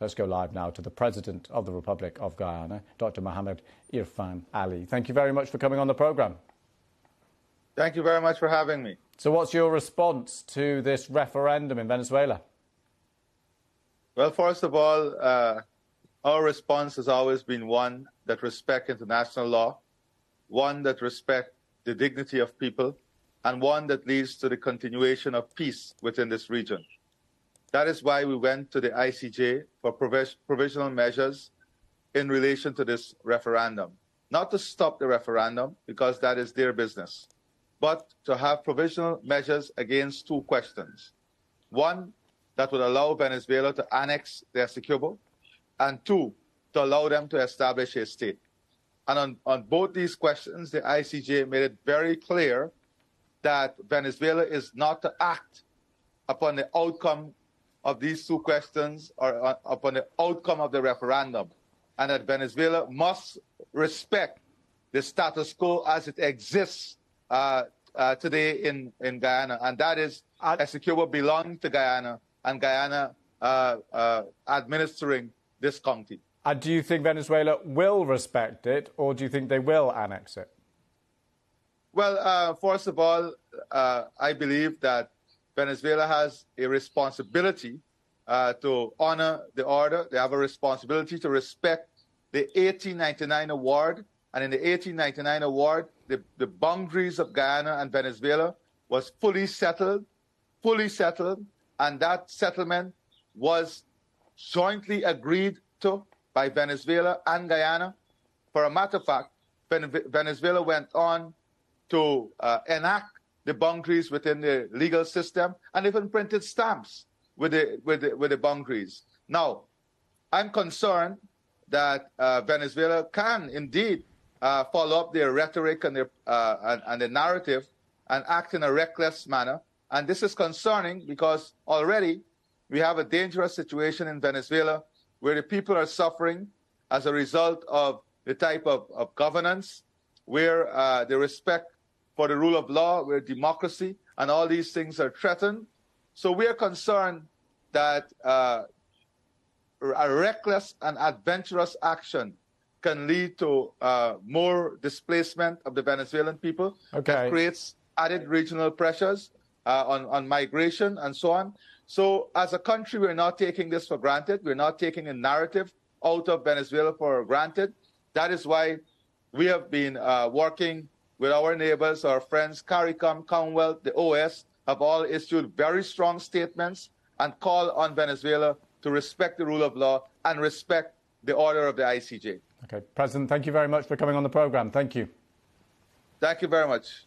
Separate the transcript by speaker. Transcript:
Speaker 1: Let's go live now to the President of the Republic of Guyana, Dr. Mohammed Irfaan Ali. Thank you very much for coming on the programme.
Speaker 2: Thank you very much for having me.
Speaker 1: So what's your response to this referendum in Venezuela?
Speaker 2: Well, first of all, our response has always been one that respects international law, one that respects the dignity of people, and one that leads to the continuation of peace within this region. That is why we went to the ICJ for provisional measures in relation to this referendum. Not to stop the referendum, because that is their business, but to have provisional measures against two questions. One, that would allow Venezuela to annex the Essequibo, and two, to allow them to establish a state. And on both these questions, the ICJ made it very clear that Venezuela is not to act upon the outcome of these two questions or upon the outcome of the referendum, and that Venezuela must respect the status quo as it exists today in Guyana, and that is Essequibo belongs to Guyana, and Guyana administering this county.
Speaker 1: And do you think Venezuela will respect it, or do you think they will annex it?
Speaker 2: Well, first of all, I believe that Venezuela has a responsibility to honor the order. They have a responsibility to respect the 1899 award. And in the 1899 award, the boundaries of Guyana and Venezuela was fully settled, and that settlement was jointly agreed to by Venezuela and Guyana. For a matter of fact, Venezuela went on to enact the boundaries within the legal system and even printed stamps with the boundaries. Now, I'm concerned that Venezuela can indeed follow up their rhetoric and the narrative and act in a reckless manner. And this is concerning because already we have a dangerous situation in Venezuela where the people are suffering as a result of the type of governance, where the respect for the rule of law, where democracy and all these things are threatened. So we are concerned that a reckless and adventurous action can lead to more displacement of the Venezuelan people.
Speaker 1: Okay.
Speaker 2: That creates added regional pressures on migration and so on. So as a country, we're not taking this for granted. We're not taking a narrative out of Venezuela for granted. That is why we have been working with our neighbors, our friends, CARICOM, Commonwealth, the OS, have all issued very strong statements and call on Venezuela to respect the rule of law and respect the order of the ICJ.
Speaker 1: Okay, President, thank you very much for coming on the programme. Thank you.
Speaker 2: Thank you very much.